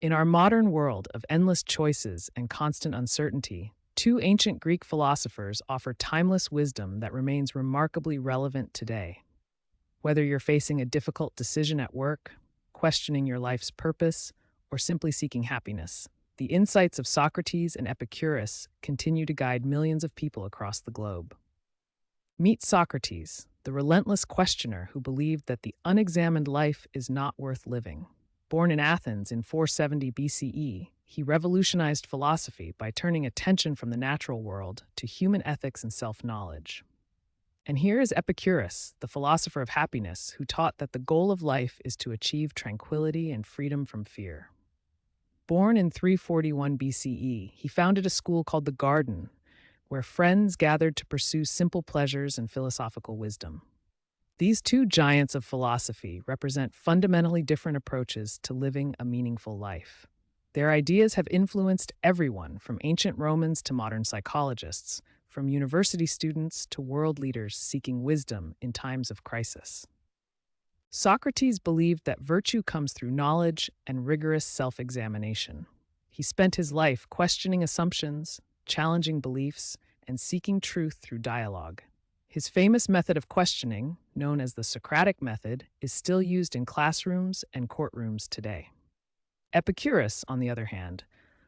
In our modern world of endless choices and constant uncertainty, two ancient Greek philosophers offer timeless wisdom that remains remarkably relevant today. Whether you're facing a difficult decision at work, questioning your life's purpose, or simply seeking happiness, the insights of Socrates and Epicurus continue to guide millions of people across the globe. Meet Socrates, the relentless questioner who believed that the unexamined life is not worth living. Born in Athens in 470 BCE, he revolutionized philosophy by turning attention from the natural world to human ethics and self-knowledge. And here is Epicurus, the philosopher of happiness, who taught that the goal of life is to achieve tranquility and freedom from fear. Born in 341 BCE, he founded a school called the Garden, where friends gathered to pursue simple pleasures and philosophical wisdom. These two giants of philosophy represent fundamentally different approaches to living a meaningful life. Their ideas have influenced everyone from ancient Romans to modern psychologists, from university students to world leaders seeking wisdom in times of crisis. Socrates believed that virtue comes through knowledge and rigorous self-examination. He spent his life questioning assumptions, challenging beliefs, and seeking truth through dialogue. His famous method of questioning, known as the Socratic method, is still used in classrooms and courtrooms today. Epicurus, on the other hand,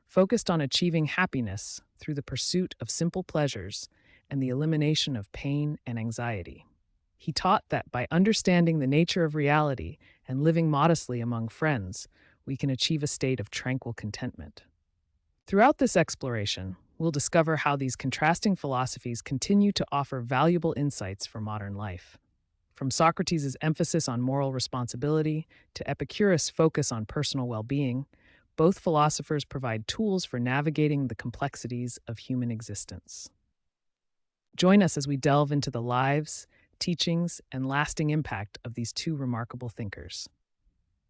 focused on achieving happiness through the pursuit of simple pleasures and the elimination of pain and anxiety. He taught that by understanding the nature of reality and living modestly among friends, we can achieve a state of tranquil contentment. Throughout this exploration, we'll discover how these contrasting philosophies continue to offer valuable insights for modern life. From Socrates' emphasis on moral responsibility to Epicurus' focus on personal well-being, both philosophers provide tools for navigating the complexities of human existence. Join us as we delve into the lives, teachings, and lasting impact of these two remarkable thinkers.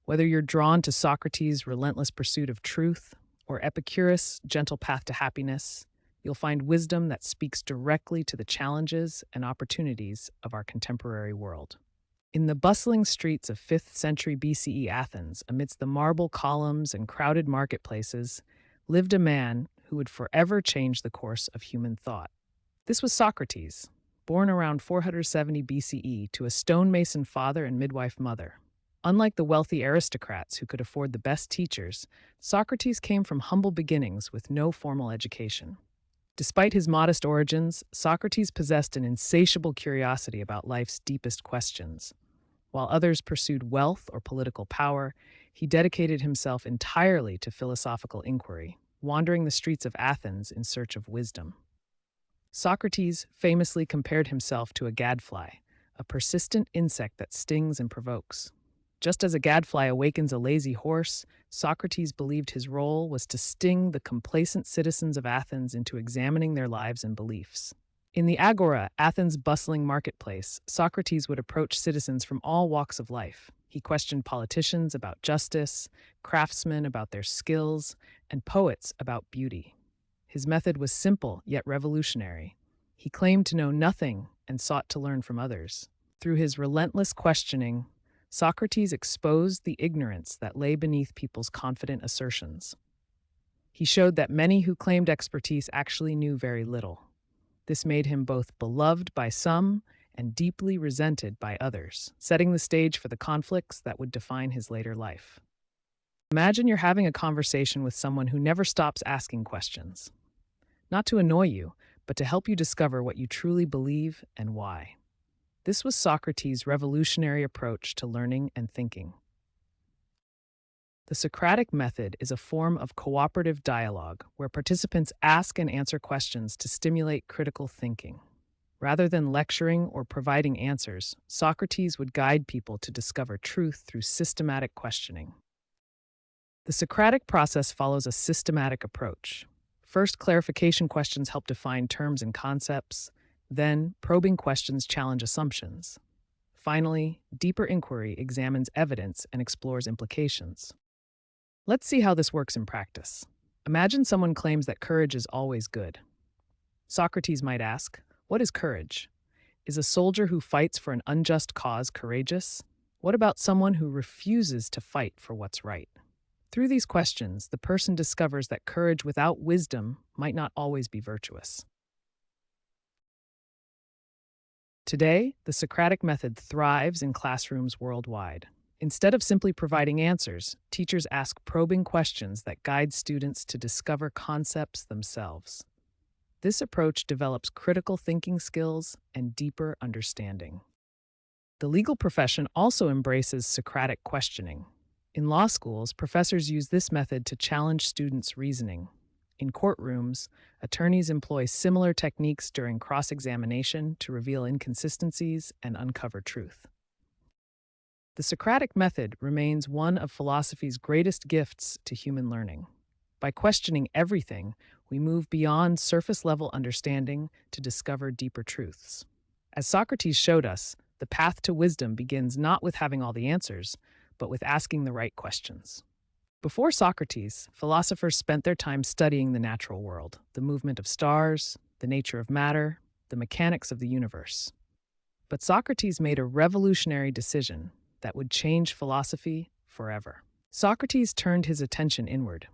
Whether you're drawn to Socrates' relentless pursuit of truth or Epicurus' gentle path to happiness, you'll find wisdom that speaks directly to the challenges and opportunities of our contemporary world. In the bustling streets of 5th century BCE Athens, amidst the marble columns and crowded marketplaces, lived a man who would forever change the course of human thought. This was Socrates, born around 470 BCE to a stonemason father and midwife mother. Unlike the wealthy aristocrats who could afford the best teachers, Socrates came from humble beginnings with no formal education. Despite his modest origins, Socrates possessed an insatiable curiosity about life's deepest questions. While others pursued wealth or political power, he dedicated himself entirely to philosophical inquiry, wandering the streets of Athens in search of wisdom. Socrates famously compared himself to a gadfly, a persistent insect that stings and provokes. Just as a gadfly awakens a lazy horse, Socrates believed his role was to sting the complacent citizens of Athens into examining their lives and beliefs. In the Agora, Athens' bustling marketplace, Socrates would approach citizens from all walks of life. He questioned politicians about justice, craftsmen about their skills, and poets about beauty. His method was simple yet revolutionary. He claimed to know nothing and sought to learn from others. Through his relentless questioning, Socrates exposed the ignorance that lay beneath people's confident assertions. He showed that many who claimed expertise actually knew very little. This made him both beloved by some and deeply resented by others, setting the stage for the conflicts that would define his later life. Imagine you're having a conversation with someone who never stops asking questions. Not to annoy you, but to help you discover what you truly believe and why. This was Socrates' revolutionary approach to learning and thinking. The Socratic method is a form of cooperative dialogue where participants ask and answer questions to stimulate critical thinking. Rather than lecturing or providing answers, Socrates would guide people to discover truth through systematic questioning. The Socratic process follows a systematic approach. First, clarification questions help define terms and concepts. Then, probing questions challenge assumptions. Finally, deeper inquiry examines evidence and explores implications. Let's see how this works in practice. Imagine someone claims that courage is always good. Socrates might ask, what is courage? Is a soldier who fights for an unjust cause courageous? What about someone who refuses to fight for what's right? Through these questions, the person discovers that courage without wisdom might not always be virtuous. Today, the Socratic method thrives in classrooms worldwide. Instead of simply providing answers, teachers ask probing questions that guide students to discover concepts themselves. This approach develops critical thinking skills and deeper understanding. The legal profession also embraces Socratic questioning. In law schools, professors use this method to challenge students' reasoning. In courtrooms, attorneys employ similar techniques during cross-examination to reveal inconsistencies and uncover truth. The Socratic method remains one of philosophy's greatest gifts to human learning. By questioning everything, we move beyond surface-level understanding to discover deeper truths. As Socrates showed us, the path to wisdom begins not with having all the answers, but with asking the right questions. Before Socrates, philosophers spent their time studying the natural world, the movement of stars, the nature of matter, the mechanics of the universe. But Socrates made a revolutionary decision that would change philosophy forever. Socrates turned his attention inward.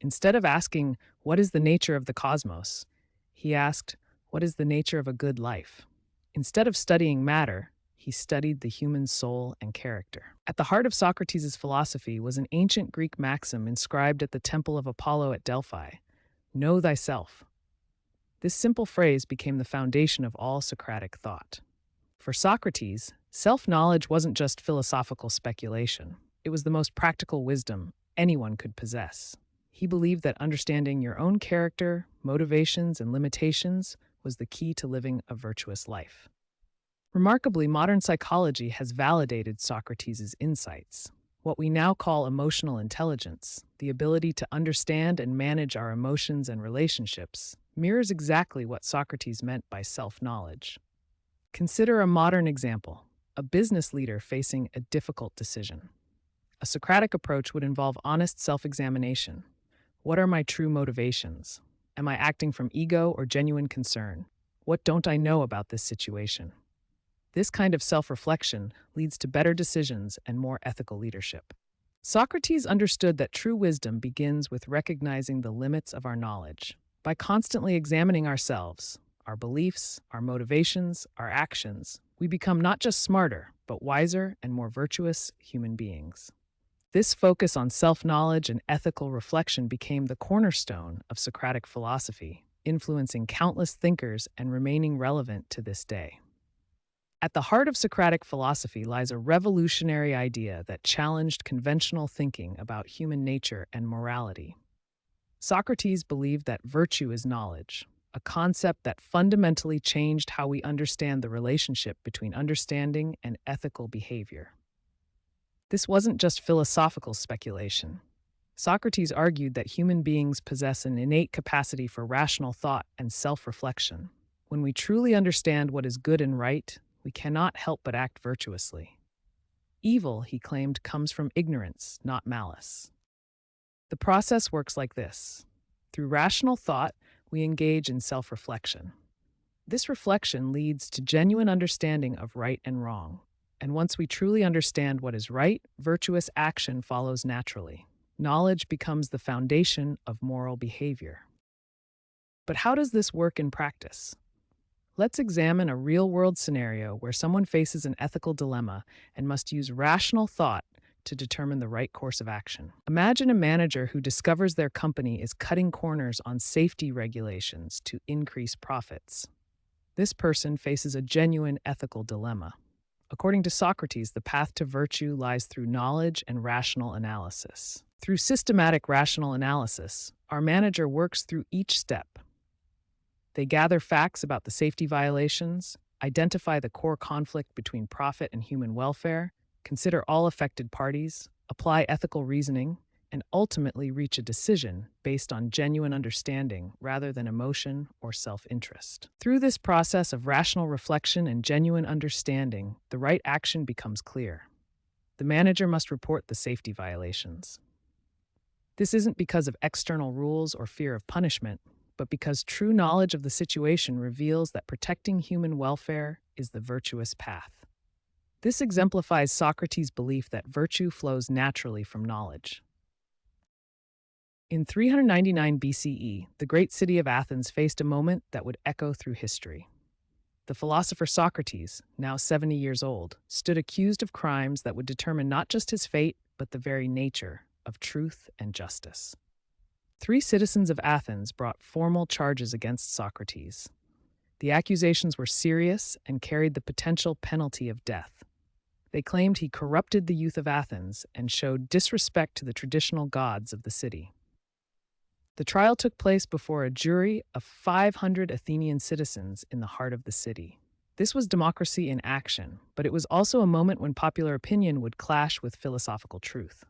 Instead of asking, "What is the nature of the cosmos?" he asked, "What is the nature of a good life?" Instead of studying matter, he studied the human soul and character. At the heart of Socrates' philosophy was an ancient Greek maxim inscribed at the temple of Apollo at Delphi: "Know thyself." This simple phrase became the foundation of all Socratic thought. For Socrates, self-knowledge wasn't just philosophical speculation. It was the most practical wisdom anyone could possess. He believed that understanding your own character, motivations, and limitations was the key to living a virtuous life. Remarkably, modern psychology has validated Socrates' insights. What we now call emotional intelligence, the ability to understand and manage our emotions and relationships, mirrors exactly what Socrates meant by self-knowledge. Consider a modern example, a business leader facing a difficult decision. A Socratic approach would involve honest self-examination. What are my true motivations? Am I acting from ego or genuine concern? What don't I know about this situation? This kind of self-reflection leads to better decisions and more ethical leadership. Socrates understood that true wisdom begins with recognizing the limits of our knowledge. By constantly examining ourselves, our beliefs, our motivations, our actions, we become not just smarter, but wiser and more virtuous human beings. This focus on self-knowledge and ethical reflection became the cornerstone of Socratic philosophy, influencing countless thinkers and remaining relevant to this day. At the heart of Socratic philosophy lies a revolutionary idea that challenged conventional thinking about human nature and morality. Socrates believed that virtue is knowledge, a concept that fundamentally changed how we understand the relationship between understanding and ethical behavior. This wasn't just philosophical speculation. Socrates argued that human beings possess an innate capacity for rational thought and self-reflection. When we truly understand what is good and right, we cannot help but act virtuously. Evil, he claimed, comes from ignorance, not malice. The process works like this. Through rational thought, we engage in self-reflection. This reflection leads to genuine understanding of right and wrong. And once we truly understand what is right, virtuous action follows naturally. Knowledge becomes the foundation of moral behavior. But how does this work in practice? Let's examine a real-world scenario where someone faces an ethical dilemma and must use rational thought to determine the right course of action. Imagine a manager who discovers their company is cutting corners on safety regulations to increase profits. This person faces a genuine ethical dilemma. According to Socrates, the path to virtue lies through knowledge and rational analysis. Through systematic rational analysis, our manager works through each step. They gather facts about the safety violations, identify the core conflict between profit and human welfare, consider all affected parties, apply ethical reasoning, and ultimately reach a decision based on genuine understanding rather than emotion or self-interest. Through this process of rational reflection and genuine understanding, the right action becomes clear. The manager must report the safety violations. This isn't because of external rules or fear of punishment, but because true knowledge of the situation reveals that protecting human welfare is the virtuous path. This exemplifies Socrates' belief that virtue flows naturally from knowledge. In 399 BCE, the great city of Athens faced a moment that would echo through history. The philosopher Socrates, now 70 years old, stood accused of crimes that would determine not just his fate, but the very nature of truth and justice. Three citizens of Athens brought formal charges against Socrates. The accusations were serious and carried the potential penalty of death. They claimed he corrupted the youth of Athens and showed disrespect to the traditional gods of the city. The trial took place before a jury of 500 Athenian citizens in the heart of the city. This was democracy in action, but it was also a moment when popular opinion would clash with philosophical truth.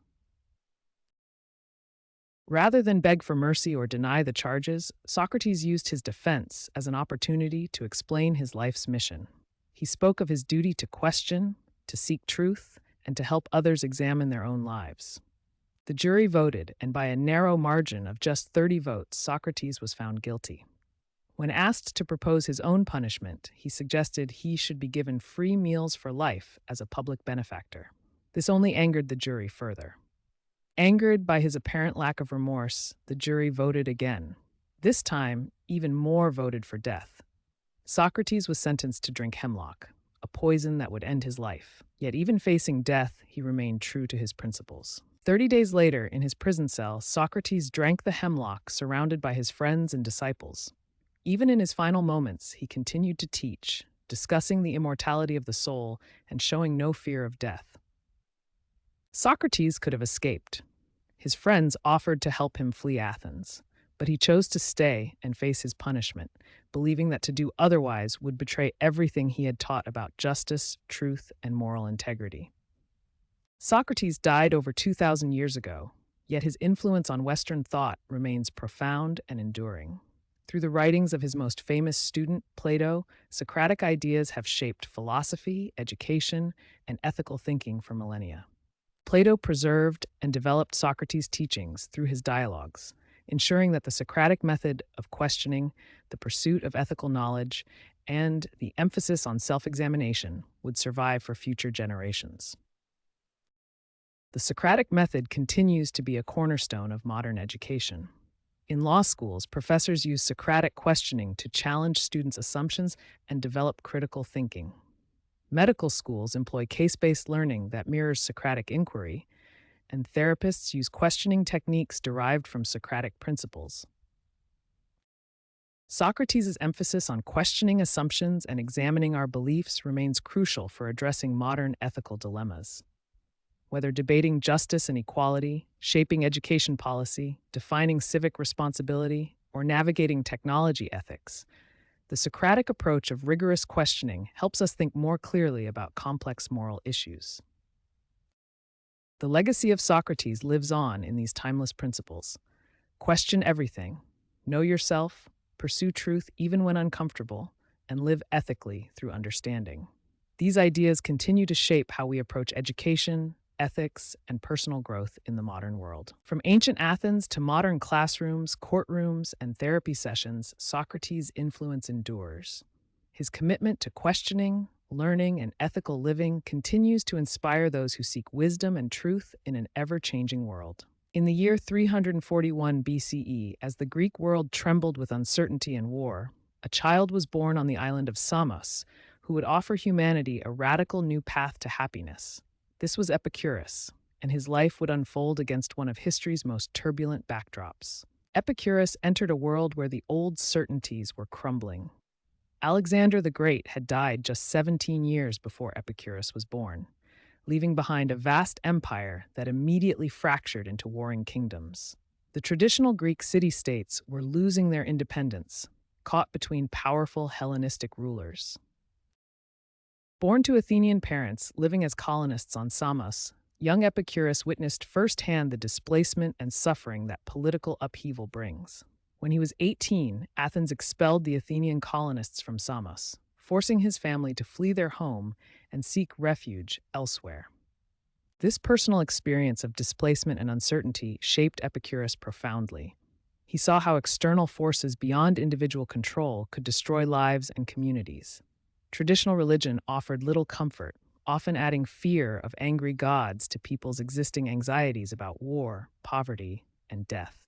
Rather than beg for mercy or deny the charges, Socrates used his defense as an opportunity to explain his life's mission. He spoke of his duty to question, to seek truth, and to help others examine their own lives. The jury voted, and by a narrow margin of just 30 votes, Socrates was found guilty. When asked to propose his own punishment, he suggested he should be given free meals for life as a public benefactor. This only angered the jury further. Angered by his apparent lack of remorse, the jury voted again. This time, even more voted for death. Socrates was sentenced to drink hemlock, a poison that would end his life. Yet even facing death, he remained true to his principles. 30 days later, in his prison cell, Socrates drank the hemlock surrounded by his friends and disciples. Even in his final moments, he continued to teach, discussing the immortality of the soul and showing no fear of death. Socrates could have escaped. His friends offered to help him flee Athens, but he chose to stay and face his punishment, believing that to do otherwise would betray everything he had taught about justice, truth, and moral integrity. Socrates died over 2,000 years ago, yet his influence on Western thought remains profound and enduring. Through the writings of his most famous student, Plato, Socratic ideas have shaped philosophy, education, and ethical thinking for millennia. Plato preserved and developed Socrates' teachings through his dialogues, ensuring that the Socratic method of questioning, the pursuit of ethical knowledge, and the emphasis on self-examination would survive for future generations. The Socratic method continues to be a cornerstone of modern education. In law schools, professors use Socratic questioning to challenge students' assumptions and develop critical thinking. Medical schools employ case-based learning that mirrors Socratic inquiry, and therapists use questioning techniques derived from Socratic principles. Socrates' emphasis on questioning assumptions and examining our beliefs remains crucial for addressing modern ethical dilemmas. Whether debating justice and equality, shaping education policy, defining civic responsibility, or navigating technology ethics, the Socratic approach of rigorous questioning helps us think more clearly about complex moral issues. The legacy of Socrates lives on in these timeless principles. Question everything, know yourself, pursue truth even when uncomfortable, and live ethically through understanding. These ideas continue to shape how we approach education, ethics, and personal growth in the modern world. From ancient Athens to modern classrooms, courtrooms, and therapy sessions, Socrates' influence endures. His commitment to questioning, learning, and ethical living continues to inspire those who seek wisdom and truth in an ever-changing world. In the year 341 BCE, as the Greek world trembled with uncertainty and war, a child was born on the island of Samos, who would offer humanity a radical new path to happiness. This was Epicurus, and his life would unfold against one of history's most turbulent backdrops. Epicurus entered a world where the old certainties were crumbling. Alexander the Great had died just 17 years before Epicurus was born, leaving behind a vast empire that immediately fractured into warring kingdoms. The traditional Greek city-states were losing their independence, caught between powerful Hellenistic rulers. Born to Athenian parents living as colonists on Samos, young Epicurus witnessed firsthand the displacement and suffering that political upheaval brings. When he was 18, Athens expelled the Athenian colonists from Samos, forcing his family to flee their home and seek refuge elsewhere. This personal experience of displacement and uncertainty shaped Epicurus profoundly. He saw how external forces beyond individual control could destroy lives and communities. Traditional religion offered little comfort, often adding fear of angry gods to people's existing anxieties about war, poverty, and death.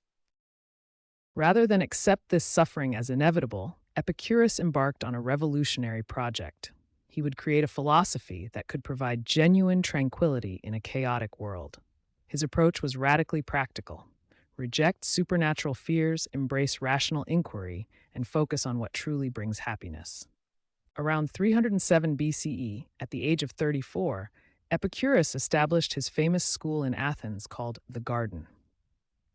Rather than accept this suffering as inevitable, Epicurus embarked on a revolutionary project. He would create a philosophy that could provide genuine tranquility in a chaotic world. His approach was radically practical. Reject supernatural fears, embrace rational inquiry, and focus on what truly brings happiness. Around 307 BCE, at the age of 34, Epicurus established his famous school in Athens called the Garden.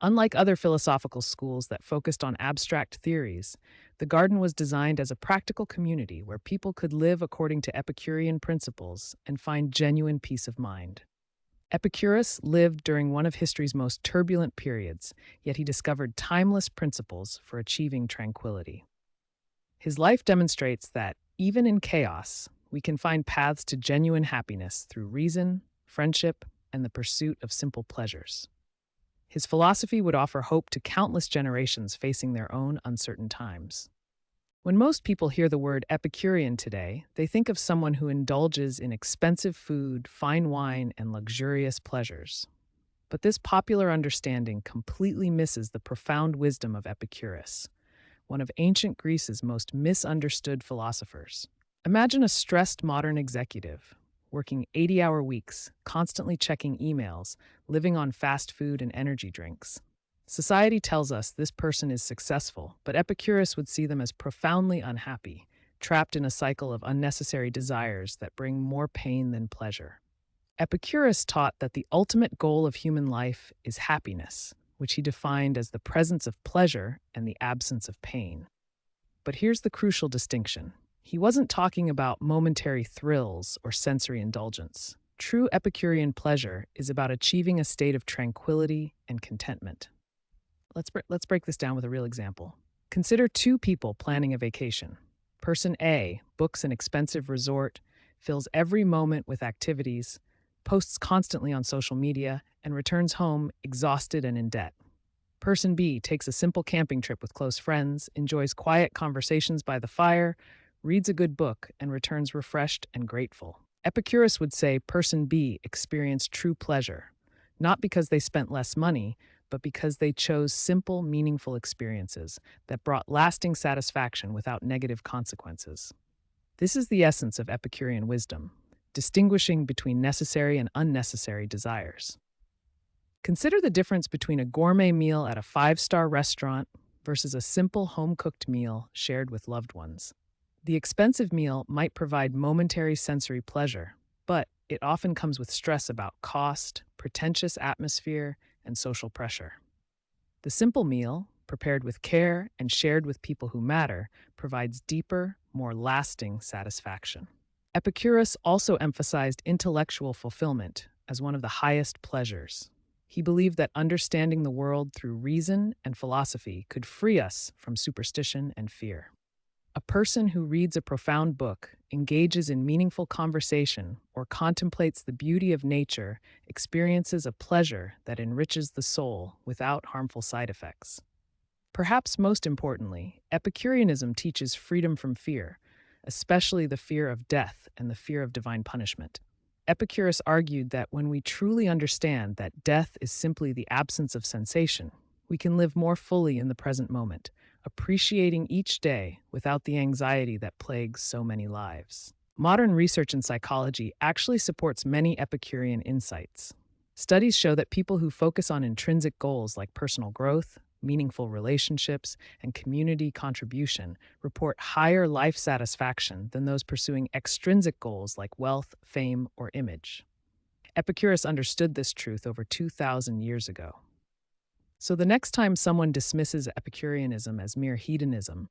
Unlike other philosophical schools that focused on abstract theories, the Garden was designed as a practical community where people could live according to Epicurean principles and find genuine peace of mind. Epicurus lived during one of history's most turbulent periods, yet he discovered timeless principles for achieving tranquility. His life demonstrates that, even in chaos, we can find paths to genuine happiness through reason, friendship, and the pursuit of simple pleasures. His philosophy would offer hope to countless generations facing their own uncertain times. When most people hear the word Epicurean today, they think of someone who indulges in expensive food, fine wine, and luxurious pleasures. But this popular understanding completely misses the profound wisdom of Epicurus, one of ancient Greece's most misunderstood philosophers. Imagine a stressed modern executive, working 80-hour weeks, constantly checking emails, living on fast food and energy drinks. Society tells us this person is successful, but Epicurus would see them as profoundly unhappy, trapped in a cycle of unnecessary desires that bring more pain than pleasure. Epicurus taught that the ultimate goal of human life is happiness, which he defined as the presence of pleasure and the absence of pain. But here's the crucial distinction. He wasn't talking about momentary thrills or sensory indulgence. True Epicurean pleasure is about achieving a state of tranquility and contentment. Let's break this down with a real example. Consider two people planning a vacation. Person A books an expensive resort, fills every moment with activities, posts constantly on social media, and returns home exhausted and in debt. Person B takes a simple camping trip with close friends, enjoys quiet conversations by the fire, reads a good book, and returns refreshed and grateful. Epicurus would say person B experienced true pleasure, not because they spent less money, but because they chose simple, meaningful experiences that brought lasting satisfaction without negative consequences. This is the essence of Epicurean wisdom, distinguishing between necessary and unnecessary desires. Consider the difference between a gourmet meal at a five-star restaurant versus a simple home-cooked meal shared with loved ones. The expensive meal might provide momentary sensory pleasure, but it often comes with stress about cost, pretentious atmosphere, and social pressure. The simple meal, prepared with care and shared with people who matter, provides deeper, more lasting satisfaction. Epicurus also emphasized intellectual fulfillment as one of the highest pleasures. He believed that understanding the world through reason and philosophy could free us from superstition and fear. A person who reads a profound book, engages in meaningful conversation, or contemplates the beauty of nature experiences a pleasure that enriches the soul without harmful side effects. Perhaps most importantly, Epicureanism teaches freedom from fear, especially the fear of death and the fear of divine punishment. Epicurus argued that when we truly understand that death is simply the absence of sensation, we can live more fully in the present moment, appreciating each day without the anxiety that plagues so many lives. Modern research in psychology actually supports many Epicurean insights. Studies show that people who focus on intrinsic goals like personal growth, meaningful relationships, and community contribution report higher life satisfaction than those pursuing extrinsic goals like wealth, fame, or image. Epicurus understood this truth over 2,000 years ago. So the next time someone dismisses Epicureanism as mere hedonism,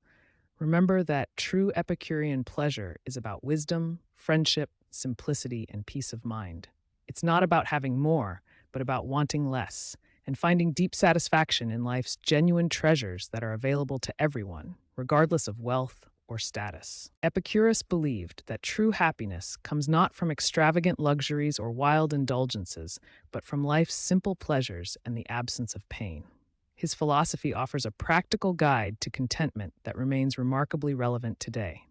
remember that true Epicurean pleasure is about wisdom, friendship, simplicity, and peace of mind. It's not about having more, but about wanting less, and finding deep satisfaction in life's genuine treasures that are available to everyone, regardless of wealth or status. Epicurus believed that true happiness comes not from extravagant luxuries or wild indulgences, but from life's simple pleasures and the absence of pain. His philosophy offers a practical guide to contentment that remains remarkably relevant today.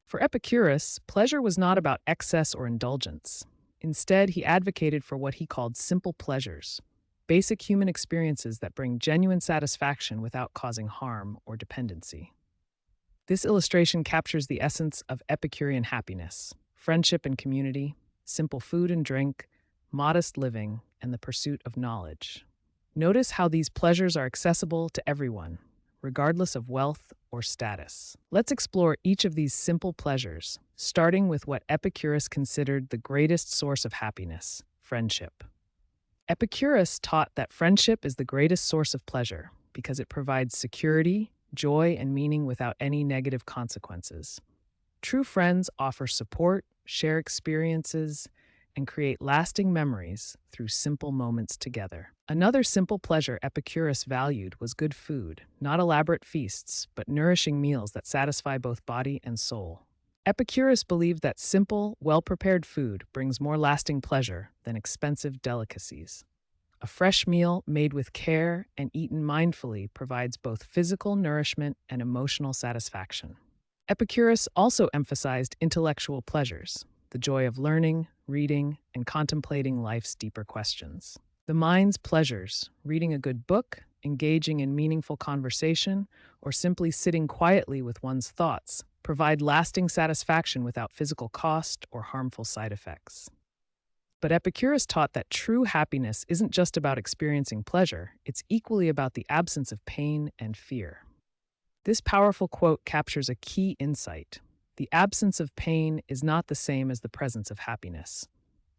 For Epicurus, pleasure was not about excess or indulgence. Instead, he advocated for what he called simple pleasures. basic human experiences that bring genuine satisfaction without causing harm or dependency. This illustration captures the essence of Epicurean happiness: friendship and community, simple food and drink, modest living, and the pursuit of knowledge. Notice how these pleasures are accessible to everyone, regardless of wealth or status. Let's explore each of these simple pleasures, starting with what Epicurus considered the greatest source of happiness: friendship. Epicurus taught that friendship is the greatest source of pleasure because it provides security, joy, and meaning without any negative consequences. True friends offer support, share experiences, and create lasting memories through simple moments together. Another simple pleasure Epicurus valued was good food, not elaborate feasts, but nourishing meals that satisfy both body and soul. Epicurus believed that simple, well-prepared food brings more lasting pleasure than expensive delicacies. A fresh meal made with care and eaten mindfully provides both physical nourishment and emotional satisfaction. Epicurus also emphasized intellectual pleasures, the joy of learning, reading, and contemplating life's deeper questions. The mind's pleasures, reading a good book, engaging in meaningful conversation, or simply sitting quietly with one's thoughts, provide lasting satisfaction without physical cost or harmful side effects. But Epicurus taught that true happiness isn't just about experiencing pleasure, it's equally about the absence of pain and fear. This powerful quote captures a key insight. The absence of pain is not the same as the presence of happiness.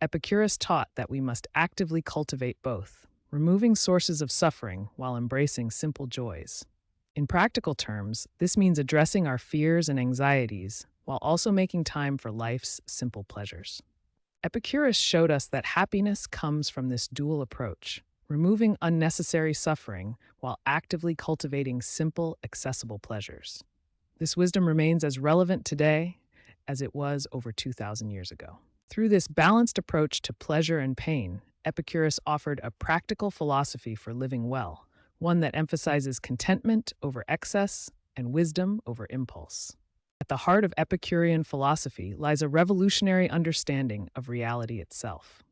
Epicurus taught that we must actively cultivate both, removing sources of suffering while embracing simple joys. In practical terms, this means addressing our fears and anxieties while also making time for life's simple pleasures. Epicurus showed us that happiness comes from this dual approach, removing unnecessary suffering while actively cultivating simple, accessible pleasures. This wisdom remains as relevant today as it was over 2,000 years ago. Through this balanced approach to pleasure and pain, Epicurus offered a practical philosophy for living well, one that emphasizes contentment over excess and wisdom over impulse. At the heart of Epicurean philosophy lies a revolutionary understanding of reality itself.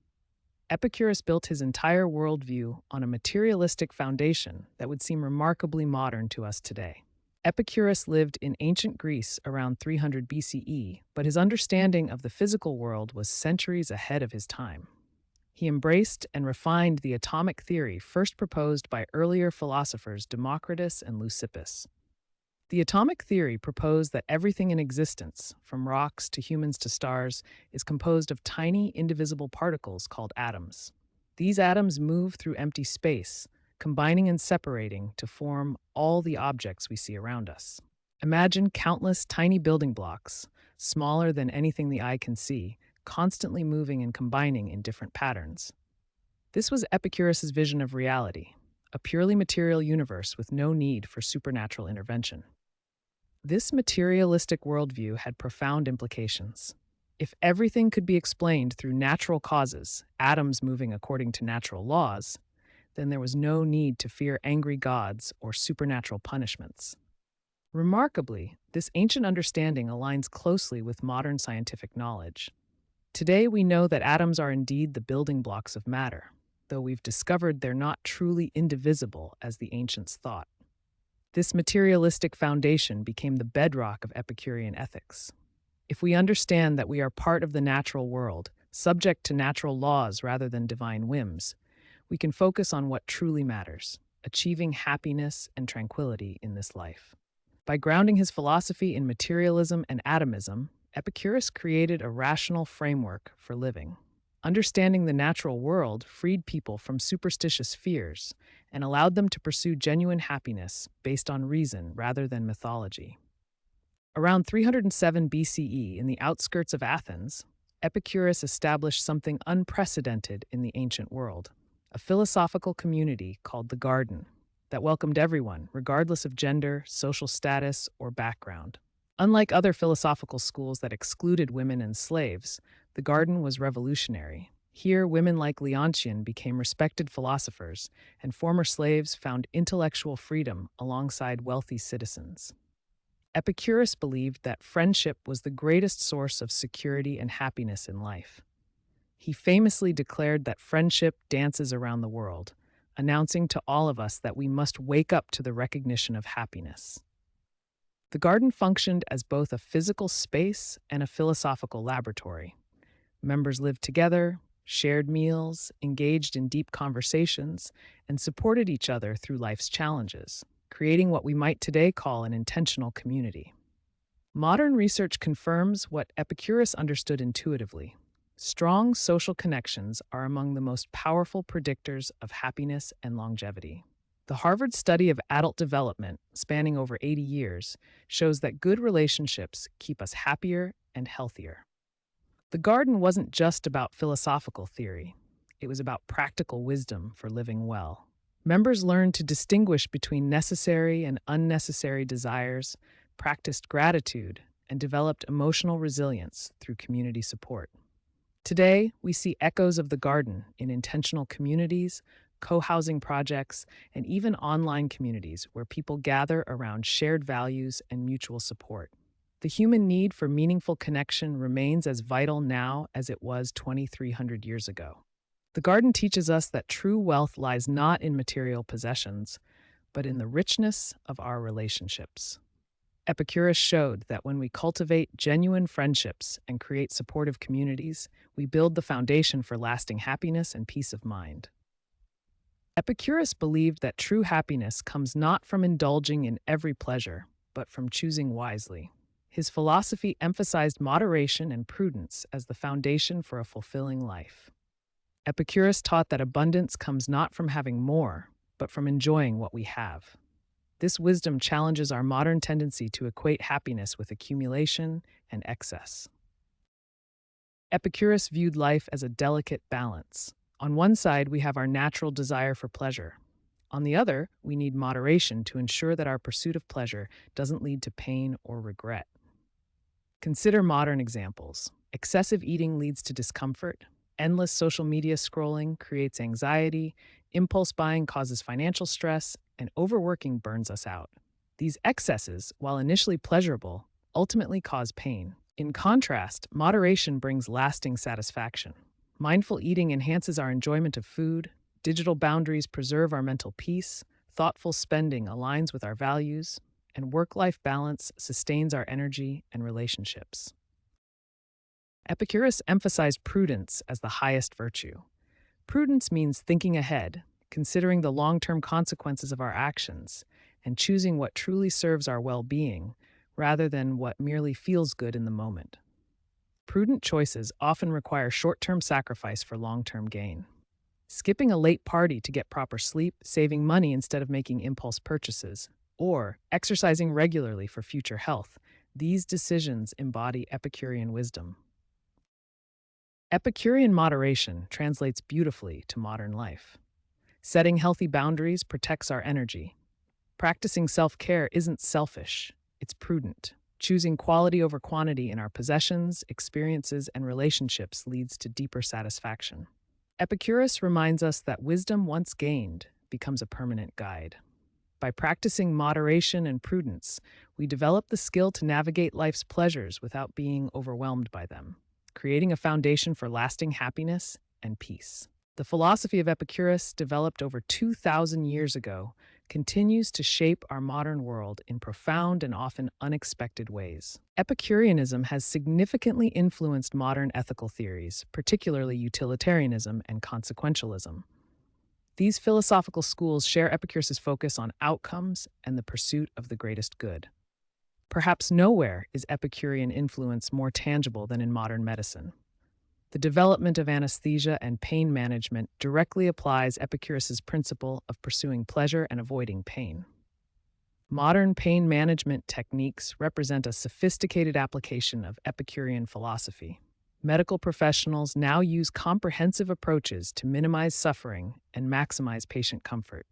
Epicurus built his entire worldview on a materialistic foundation that would seem remarkably modern to us today. Epicurus lived in ancient Greece around 300 BCE, but his understanding of the physical world was centuries ahead of his time. He embraced and refined the atomic theory first proposed by earlier philosophers Democritus and Leucippus. The atomic theory proposed that everything in existence, from rocks to humans to stars, is composed of tiny, indivisible particles called atoms. These atoms move through empty space, combining and separating to form all the objects we see around us. Imagine countless tiny building blocks, smaller than anything the eye can see, constantly moving and combining in different patterns. This was Epicurus's vision of reality, a purely material universe with no need for supernatural intervention. This materialistic worldview had profound implications. If everything could be explained through natural causes, atoms moving according to natural laws, then there was no need to fear angry gods or supernatural punishments. Remarkably, this ancient understanding aligns closely with modern scientific knowledge. Today, we know that atoms are indeed the building blocks of matter, though we've discovered they're not truly indivisible as the ancients thought. This materialistic foundation became the bedrock of Epicurean ethics. If we understand that we are part of the natural world, subject to natural laws rather than divine whims, we can focus on what truly matters, achieving happiness and tranquility in this life. By grounding his philosophy in materialism and atomism, Epicurus created a rational framework for living. Understanding the natural world freed people from superstitious fears and allowed them to pursue genuine happiness based on reason rather than mythology. Around 307 BCE, in the outskirts of Athens, Epicurus established something unprecedented in the ancient world: a philosophical community called the Garden that welcomed everyone, regardless of gender, social status, or background. Unlike other philosophical schools that excluded women and slaves, the Garden was revolutionary. Here, women like Leontian became respected philosophers, and former slaves found intellectual freedom alongside wealthy citizens. Epicurus believed that friendship was the greatest source of security and happiness in life. He famously declared that friendship dances around the world, announcing to all of us that we must wake up to the recognition of happiness. The garden functioned as both a physical space and a philosophical laboratory. Members lived together, shared meals, engaged in deep conversations, and supported each other through life's challenges, creating what we might today call an intentional community. Modern research confirms what Epicurus understood intuitively. Strong social connections are among the most powerful predictors of happiness and longevity. The Harvard study of adult development, spanning over 80 years, shows that good relationships keep us happier and healthier. The garden wasn't just about philosophical theory. It was about practical wisdom for living well. Members learned to distinguish between necessary and unnecessary desires, practiced gratitude, and developed emotional resilience through community support. Today, we see echoes of the garden in intentional communities, co-housing projects, and even online communities where people gather around shared values and mutual support. The human need for meaningful connection remains as vital now as it was 2,300 years ago. The garden teaches us that true wealth lies not in material possessions, but in the richness of our relationships. Epicurus showed that when we cultivate genuine friendships and create supportive communities, we build the foundation for lasting happiness and peace of mind. Epicurus believed that true happiness comes not from indulging in every pleasure, but from choosing wisely. His philosophy emphasized moderation and prudence as the foundation for a fulfilling life. Epicurus taught that abundance comes not from having more, but from enjoying what we have. This wisdom challenges our modern tendency to equate happiness with accumulation and excess. Epicurus viewed life as a delicate balance. On one side, we have our natural desire for pleasure. On the other, we need moderation to ensure that our pursuit of pleasure doesn't lead to pain or regret. Consider modern examples. Excessive eating leads to discomfort. Endless social media scrolling creates anxiety. Impulse buying causes financial stress, and overworking burns us out. These excesses, while initially pleasurable, ultimately cause pain. In contrast, moderation brings lasting satisfaction. Mindful eating enhances our enjoyment of food, digital boundaries preserve our mental peace, thoughtful spending aligns with our values, and work-life balance sustains our energy and relationships. Epicurus emphasized prudence as the highest virtue. Prudence means thinking ahead, considering the long-term consequences of our actions, and choosing what truly serves our well-being, rather than what merely feels good in the moment. Prudent choices often require short-term sacrifice for long-term gain. Skipping a late party to get proper sleep, saving money instead of making impulse purchases, or exercising regularly for future health, these decisions embody Epicurean wisdom. Epicurean moderation translates beautifully to modern life. Setting healthy boundaries protects our energy. Practicing self-care isn't selfish, it's prudent. Choosing quality over quantity in our possessions, experiences, and relationships leads to deeper satisfaction. Epicurus reminds us that wisdom once gained becomes a permanent guide. By practicing moderation and prudence, we develop the skill to navigate life's pleasures without being overwhelmed by them, creating a foundation for lasting happiness and peace. The philosophy of Epicurus, developed over 2,000 years ago, continues to shape our modern world in profound and often unexpected ways. Epicureanism has significantly influenced modern ethical theories, particularly utilitarianism and consequentialism. These philosophical schools share Epicurus's focus on outcomes and the pursuit of the greatest good. Perhaps nowhere is Epicurean influence more tangible than in modern medicine. The development of anesthesia and pain management directly applies Epicurus's principle of pursuing pleasure and avoiding pain. Modern pain management techniques represent a sophisticated application of Epicurean philosophy. Medical professionals now use comprehensive approaches to minimize suffering and maximize patient comfort.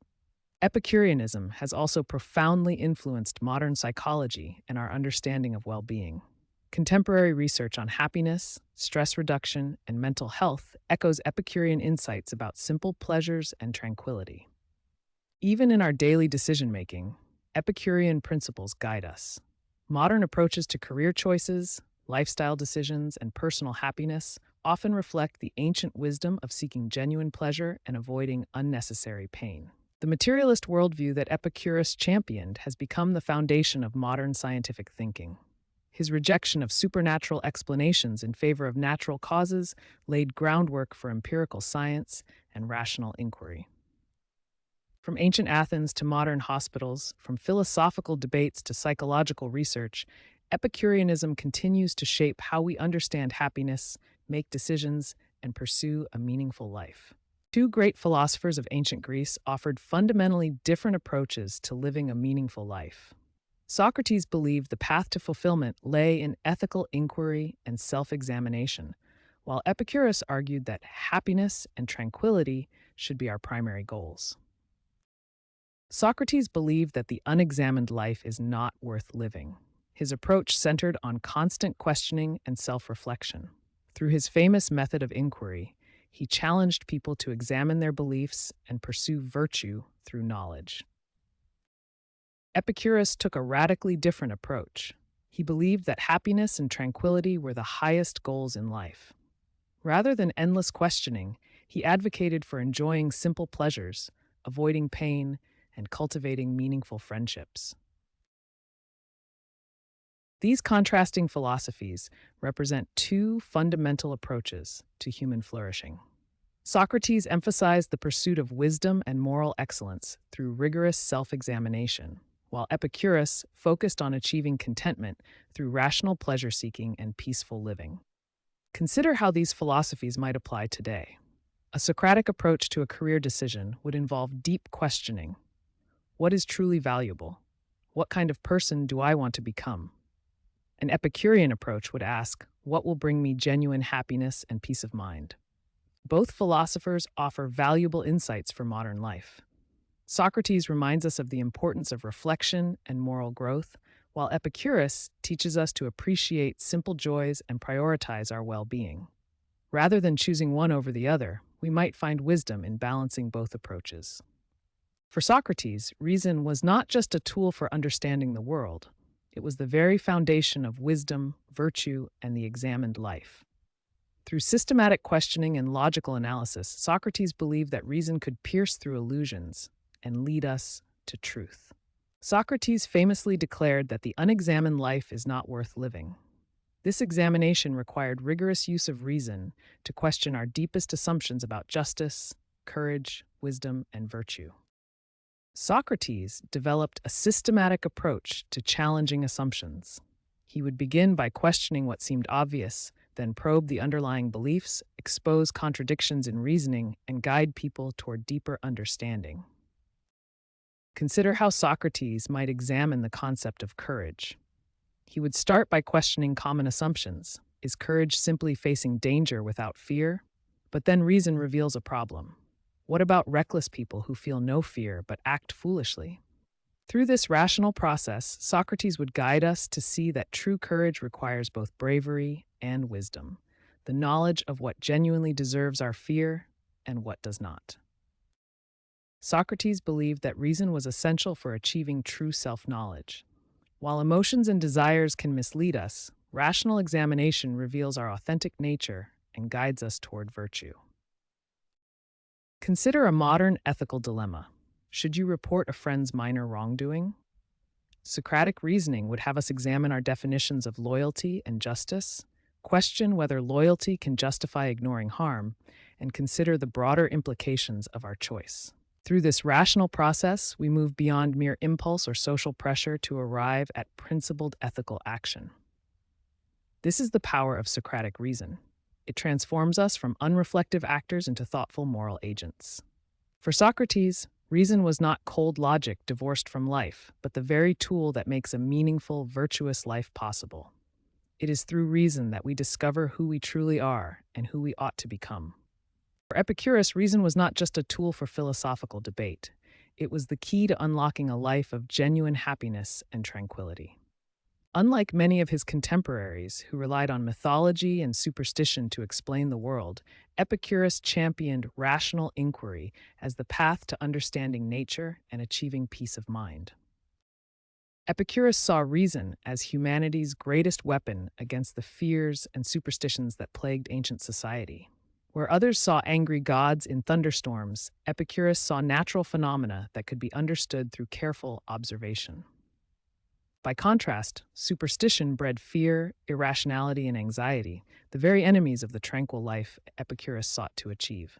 Epicureanism has also profoundly influenced modern psychology and our understanding of well-being. Contemporary research on happiness, stress reduction, and mental health echoes Epicurean insights about simple pleasures and tranquility. Even in our daily decision-making, Epicurean principles guide us. Modern approaches to career choices, lifestyle decisions, and personal happiness often reflect the ancient wisdom of seeking genuine pleasure and avoiding unnecessary pain. The materialist worldview that Epicurus championed has become the foundation of modern scientific thinking. His rejection of supernatural explanations in favor of natural causes laid groundwork for empirical science and rational inquiry. From ancient Athens to modern hospitals, from philosophical debates to psychological research, Epicureanism continues to shape how we understand happiness, make decisions, and pursue a meaningful life. Two great philosophers of ancient Greece offered fundamentally different approaches to living a meaningful life. Socrates believed the path to fulfillment lay in ethical inquiry and self-examination, while Epicurus argued that happiness and tranquility should be our primary goals. Socrates believed that the unexamined life is not worth living. His approach centered on constant questioning and self-reflection. Through his famous method of inquiry, he challenged people to examine their beliefs and pursue virtue through knowledge. Epicurus took a radically different approach. He believed that happiness and tranquility were the highest goals in life. Rather than endless questioning, he advocated for enjoying simple pleasures, avoiding pain, and cultivating meaningful friendships. These contrasting philosophies represent two fundamental approaches to human flourishing. Socrates emphasized the pursuit of wisdom and moral excellence through rigorous self-examination, while Epicurus focused on achieving contentment through rational pleasure-seeking and peaceful living. Consider how these philosophies might apply today. A Socratic approach to a career decision would involve deep questioning. What is truly valuable? What kind of person do I want to become? An Epicurean approach would ask, what will bring me genuine happiness and peace of mind? Both philosophers offer valuable insights for modern life. Socrates reminds us of the importance of reflection and moral growth, while Epicurus teaches us to appreciate simple joys and prioritize our well-being. Rather than choosing one over the other, we might find wisdom in balancing both approaches. For Socrates, reason was not just a tool for understanding the world. It was the very foundation of wisdom, virtue, and the examined life. Through systematic questioning and logical analysis, Socrates believed that reason could pierce through illusions and lead us to truth. Socrates famously declared that the unexamined life is not worth living. This examination required rigorous use of reason to question our deepest assumptions about justice, courage, wisdom, and virtue. Socrates developed a systematic approach to challenging assumptions. He would begin by questioning what seemed obvious, then probe the underlying beliefs, expose contradictions in reasoning, and guide people toward deeper understanding. Consider how Socrates might examine the concept of courage. He would start by questioning common assumptions. Is courage simply facing danger without fear? But then reason reveals a problem. What about reckless people who feel no fear but act foolishly? Through this rational process, Socrates would guide us to see that true courage requires both bravery and wisdom, the knowledge of what genuinely deserves our fear and what does not. Socrates believed that reason was essential for achieving true self-knowledge. While emotions and desires can mislead us, rational examination reveals our authentic nature and guides us toward virtue. Consider a modern ethical dilemma. Should you report a friend's minor wrongdoing? Socratic reasoning would have us examine our definitions of loyalty and justice, question whether loyalty can justify ignoring harm, and consider the broader implications of our choice. Through this rational process, we move beyond mere impulse or social pressure to arrive at principled ethical action. This is the power of Socratic reason. It transforms us from unreflective actors into thoughtful moral agents. For Socrates, reason was not cold logic divorced from life, but the very tool that makes a meaningful, virtuous life possible. It is through reason that we discover who we truly are and who we ought to become. For Epicurus, reason was not just a tool for philosophical debate. It was the key to unlocking a life of genuine happiness and tranquility. Unlike many of his contemporaries who relied on mythology and superstition to explain the world, Epicurus championed rational inquiry as the path to understanding nature and achieving peace of mind. Epicurus saw reason as humanity's greatest weapon against the fears and superstitions that plagued ancient society. Where others saw angry gods in thunderstorms, Epicurus saw natural phenomena that could be understood through careful observation. By contrast, superstition bred fear, irrationality, and anxiety, the very enemies of the tranquil life Epicurus sought to achieve.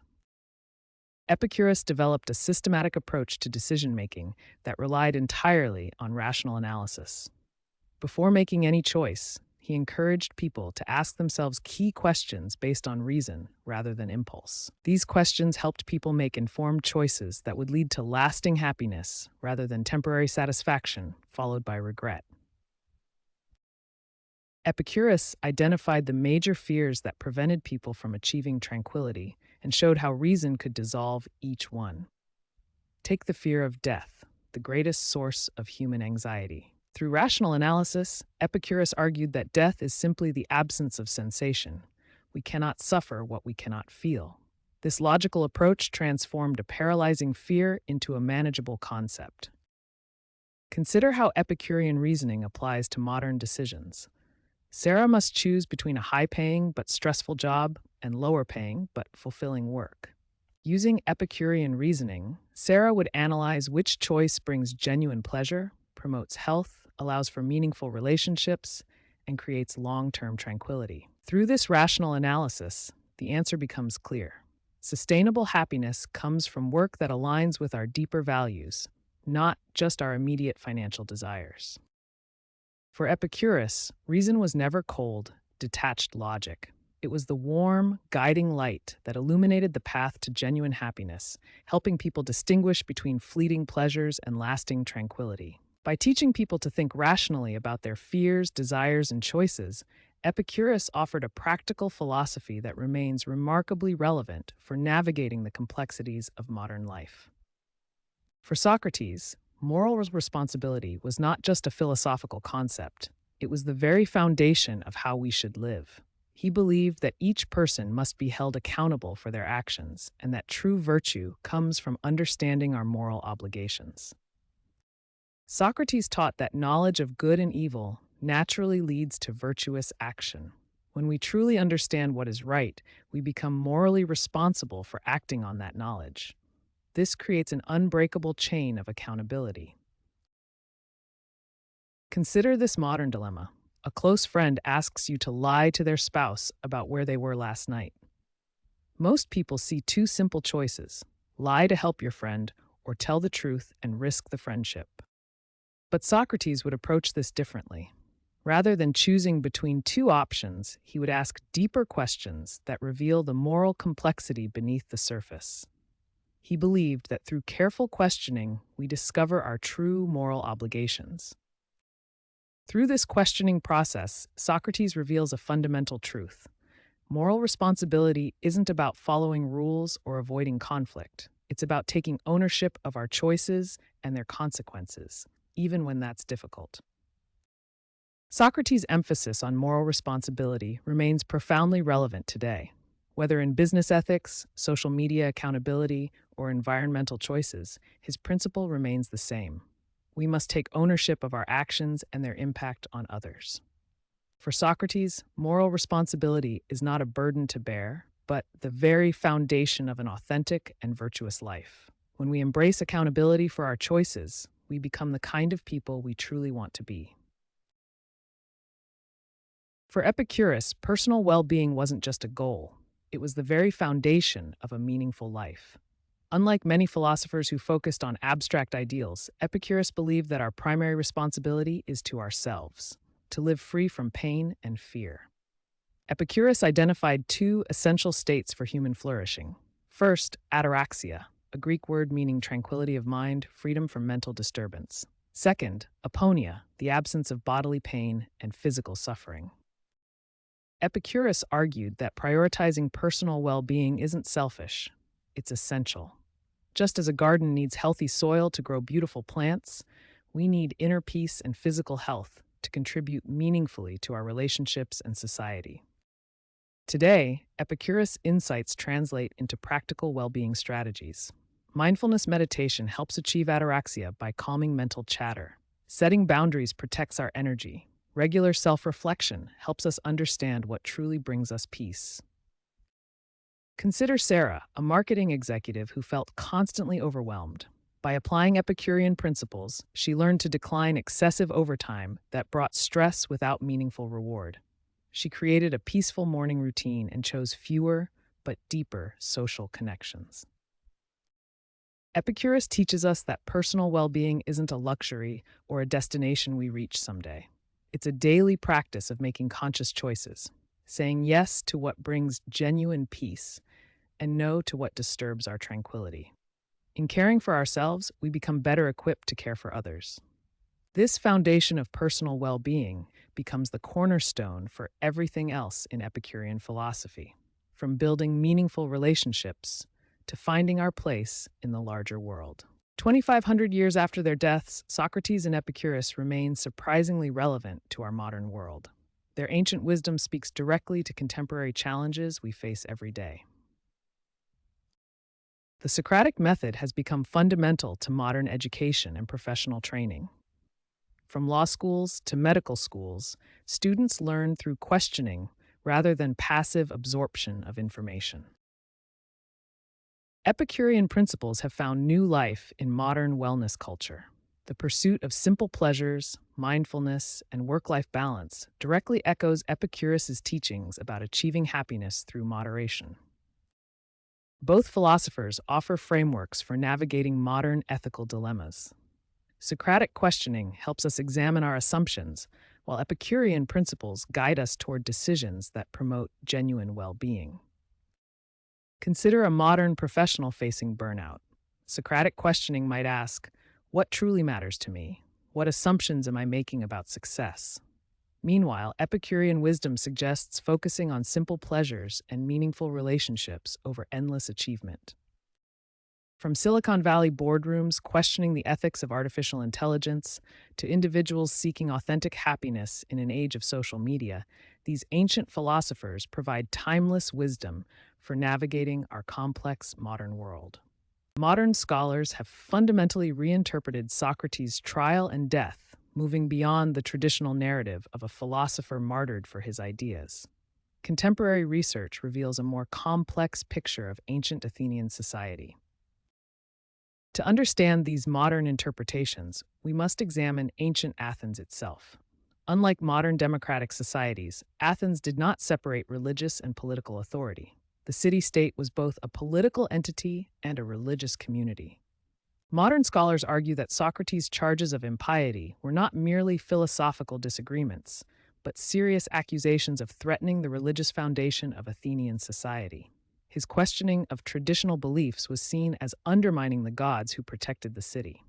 Epicurus developed a systematic approach to decision making that relied entirely on rational analysis. Before making any choice, he encouraged people to ask themselves key questions based on reason rather than impulse. These questions helped people make informed choices that would lead to lasting happiness rather than temporary satisfaction followed by regret. Epicurus identified the major fears that prevented people from achieving tranquility and showed how reason could dissolve each one. Take the fear of death, the greatest source of human anxiety. Through rational analysis, Epicurus argued that death is simply the absence of sensation. We cannot suffer what we cannot feel. This logical approach transformed a paralyzing fear into a manageable concept. Consider how Epicurean reasoning applies to modern decisions. Sarah must choose between a high-paying but stressful job and lower-paying but fulfilling work. Using Epicurean reasoning, Sarah would analyze which choice brings genuine pleasure, promotes health, allows for meaningful relationships, and creates long-term tranquility. Through this rational analysis, the answer becomes clear. Sustainable happiness comes from work that aligns with our deeper values, not just our immediate financial desires. For Epicurus, reason was never cold, detached logic. It was the warm, guiding light that illuminated the path to genuine happiness, helping people distinguish between fleeting pleasures and lasting tranquility. By teaching people to think rationally about their fears, desires, and choices, Epicurus offered a practical philosophy that remains remarkably relevant for navigating the complexities of modern life. For Socrates, moral responsibility was not just a philosophical concept, it was the very foundation of how we should live. He believed that each person must be held accountable for their actions and that true virtue comes from understanding our moral obligations. Socrates taught that knowledge of good and evil naturally leads to virtuous action. When we truly understand what is right, we become morally responsible for acting on that knowledge. This creates an unbreakable chain of accountability. Consider this modern dilemma. A close friend asks you to lie to their spouse about where they were last night. Most people see two simple choices: lie to help your friend, or tell the truth and risk the friendship. But Socrates would approach this differently. Rather than choosing between two options, he would ask deeper questions that reveal the moral complexity beneath the surface. He believed that through careful questioning, we discover our true moral obligations. Through this questioning process, Socrates reveals a fundamental truth. Moral responsibility isn't about following rules or avoiding conflict. It's about taking ownership of our choices and their consequences, even when that's difficult. Socrates' emphasis on moral responsibility remains profoundly relevant today. Whether in business ethics, social media accountability, or environmental choices, his principle remains the same. We must take ownership of our actions and their impact on others. For Socrates, moral responsibility is not a burden to bear, but the very foundation of an authentic and virtuous life. When we embrace accountability for our choices, we become the kind of people we truly want to be. For Epicurus, personal well-being wasn't just a goal. It was the very foundation of a meaningful life. Unlike many philosophers who focused on abstract ideals, Epicurus believed that our primary responsibility is to ourselves, to live free from pain and fear. Epicurus identified two essential states for human flourishing. First, ataraxia, a Greek word meaning tranquility of mind, freedom from mental disturbance. Second, aponia, the absence of bodily pain and physical suffering. Epicurus argued that prioritizing personal well-being isn't selfish, it's essential. Just as a garden needs healthy soil to grow beautiful plants, we need inner peace and physical health to contribute meaningfully to our relationships and society. Today, Epicurus' insights translate into practical well-being strategies. Mindfulness meditation helps achieve ataraxia by calming mental chatter. Setting boundaries protects our energy. Regular self reflection helps us understand what truly brings us peace. Consider Sarah, a marketing executive who felt constantly overwhelmed. By applying Epicurean principles, she learned to decline excessive overtime that brought stress without meaningful reward. She created a peaceful morning routine and chose fewer but deeper social connections. Epicurus teaches us that personal well being isn't a luxury or a destination we reach someday. It's a daily practice of making conscious choices, saying yes to what brings genuine peace and no to what disturbs our tranquility. In caring for ourselves, we become better equipped to care for others. This foundation of personal well being becomes the cornerstone for everything else in Epicurean philosophy, from building meaningful relationships to finding our place in the larger world. 2,500 years after their deaths, Socrates and Epicurus remain surprisingly relevant to our modern world. Their ancient wisdom speaks directly to contemporary challenges we face every day. The Socratic method has become fundamental to modern education and professional training. From law schools to medical schools, students learn through questioning rather than passive absorption of information. Epicurean principles have found new life in modern wellness culture. The pursuit of simple pleasures, mindfulness, and work-life balance directly echoes Epicurus's teachings about achieving happiness through moderation. Both philosophers offer frameworks for navigating modern ethical dilemmas. Socratic questioning helps us examine our assumptions, while Epicurean principles guide us toward decisions that promote genuine well-being. Consider a modern professional facing burnout. Socratic questioning might ask, what truly matters to me? What assumptions am I making about success? Meanwhile, Epicurean wisdom suggests focusing on simple pleasures and meaningful relationships over endless achievement. From Silicon Valley boardrooms questioning the ethics of artificial intelligence to individuals seeking authentic happiness in an age of social media, these ancient philosophers provide timeless wisdom for navigating our complex modern world. Modern scholars have fundamentally reinterpreted Socrates' trial and death, moving beyond the traditional narrative of a philosopher martyred for his ideas. Contemporary research reveals a more complex picture of ancient Athenian society. To understand these modern interpretations, we must examine ancient Athens itself. Unlike modern democratic societies, Athens did not separate religious and political authority. The city-state was both a political entity and a religious community. Modern scholars argue that Socrates' charges of impiety were not merely philosophical disagreements, but serious accusations of threatening the religious foundation of Athenian society. His questioning of traditional beliefs was seen as undermining the gods who protected the city.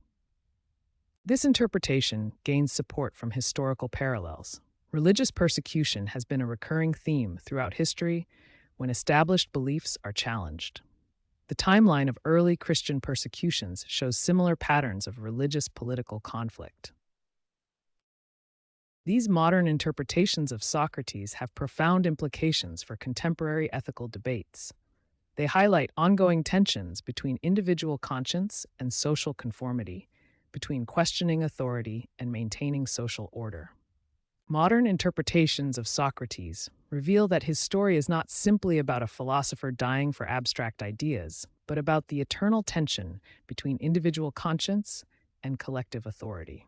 This interpretation gains support from historical parallels. Religious persecution has been a recurring theme throughout history when established beliefs are challenged. The timeline of early Christian persecutions shows similar patterns of religious political conflict. These modern interpretations of Socrates have profound implications for contemporary ethical debates. They highlight ongoing tensions between individual conscience and social conformity, between questioning authority and maintaining social order. Modern interpretations of Socrates reveal that his story is not simply about a philosopher dying for abstract ideas, but about the eternal tension between individual conscience and collective authority.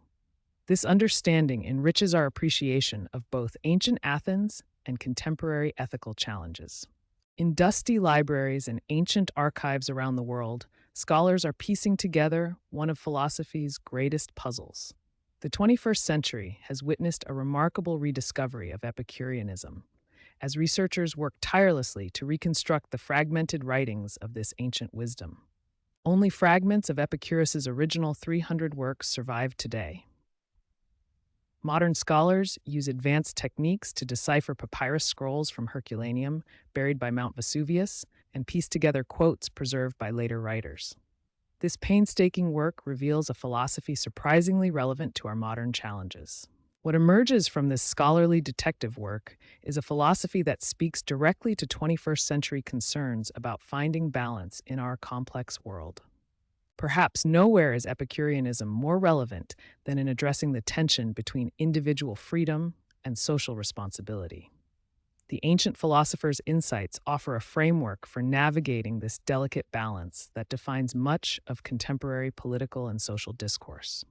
This understanding enriches our appreciation of both ancient Athens and contemporary ethical challenges. In dusty libraries and ancient archives around the world, scholars are piecing together one of philosophy's greatest puzzles. The 21st century has witnessed a remarkable rediscovery of Epicureanism, as researchers work tirelessly to reconstruct the fragmented writings of this ancient wisdom. Only fragments of Epicurus's original 300 works survive today. Modern scholars use advanced techniques to decipher papyrus scrolls from Herculaneum, buried by Mount Vesuvius, and piece together quotes preserved by later writers. This painstaking work reveals a philosophy surprisingly relevant to our modern challenges. What emerges from this scholarly detective work is a philosophy that speaks directly to 21st century concerns about finding balance in our complex world. Perhaps nowhere is Epicureanism more relevant than in addressing the tension between individual freedom and social responsibility. The ancient philosophers' insights offer a framework for navigating this delicate balance that defines much of contemporary political and social discourse.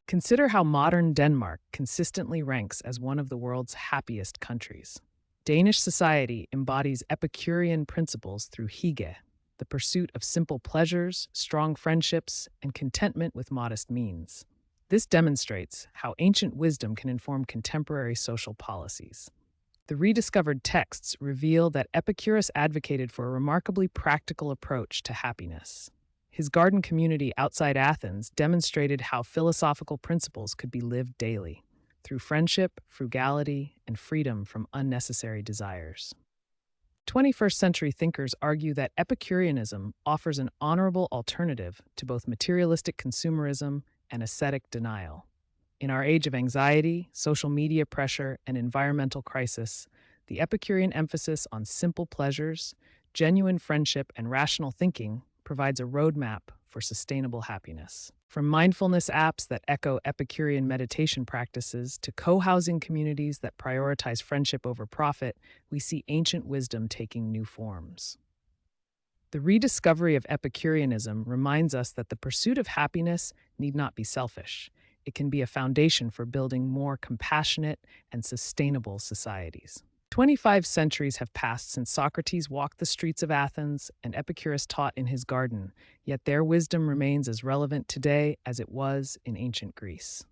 Consider how modern Denmark consistently ranks as one of the world's happiest countries. Danish society embodies Epicurean principles through hygge, the pursuit of simple pleasures, strong friendships, and contentment with modest means. This demonstrates how ancient wisdom can inform contemporary social policies. The rediscovered texts reveal that Epicurus advocated for a remarkably practical approach to happiness. His garden community outside Athens demonstrated how philosophical principles could be lived daily, through friendship, frugality, and freedom from unnecessary desires. 21st century thinkers argue that Epicureanism offers an honorable alternative to both materialistic consumerism and ascetic denial. In our age of anxiety, social media pressure, and environmental crisis, the Epicurean emphasis on simple pleasures, genuine friendship, and rational thinking provides a roadmap for sustainable happiness. From mindfulness apps that echo Epicurean meditation practices to co-housing communities that prioritize friendship over profit, we see ancient wisdom taking new forms. The rediscovery of Epicureanism reminds us that the pursuit of happiness need not be selfish. It can be a foundation for building more compassionate and sustainable societies. 25 centuries have passed since Socrates walked the streets of Athens and Epicurus taught in his garden, yet their wisdom remains as relevant today as it was in ancient Greece.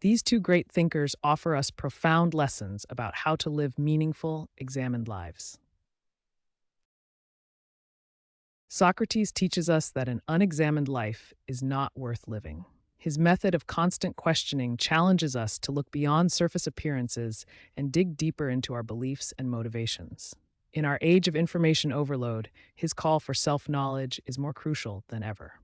These two great thinkers offer us profound lessons about how to live meaningful, examined lives. Socrates teaches us that an unexamined life is not worth living. His method of constant questioning challenges us to look beyond surface appearances and dig deeper into our beliefs and motivations. In our age of information overload, his call for self-knowledge is more crucial than ever.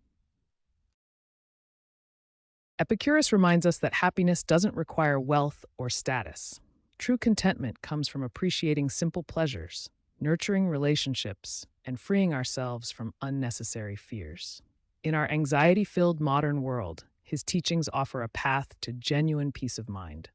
Epicurus reminds us that happiness doesn't require wealth or status. True contentment comes from appreciating simple pleasures, nurturing relationships, and freeing ourselves from unnecessary fears. In our anxiety-filled modern world, his teachings offer a path to genuine peace of mind.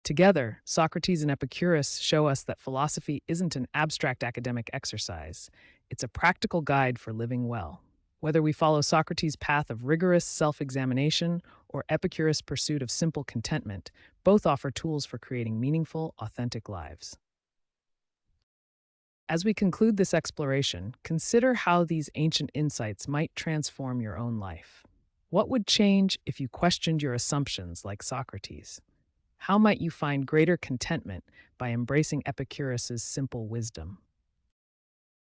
Together, Socrates and Epicurus show us that philosophy isn't an abstract academic exercise. It's a practical guide for living well. Whether we follow Socrates' path of rigorous self-examination or Epicurus' pursuit of simple contentment, both offer tools for creating meaningful, authentic lives. As we conclude this exploration, consider how these ancient insights might transform your own life. What would change if you questioned your assumptions like Socrates? How might you find greater contentment by embracing Epicurus's simple wisdom?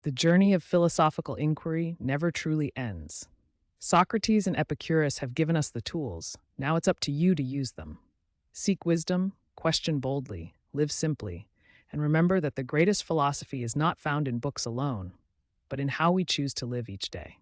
The journey of philosophical inquiry never truly ends. Socrates and Epicurus have given us the tools. Now it's up to you to use them. Seek wisdom, question boldly, live simply, and remember that the greatest philosophy is not found in books alone, but in how we choose to live each day.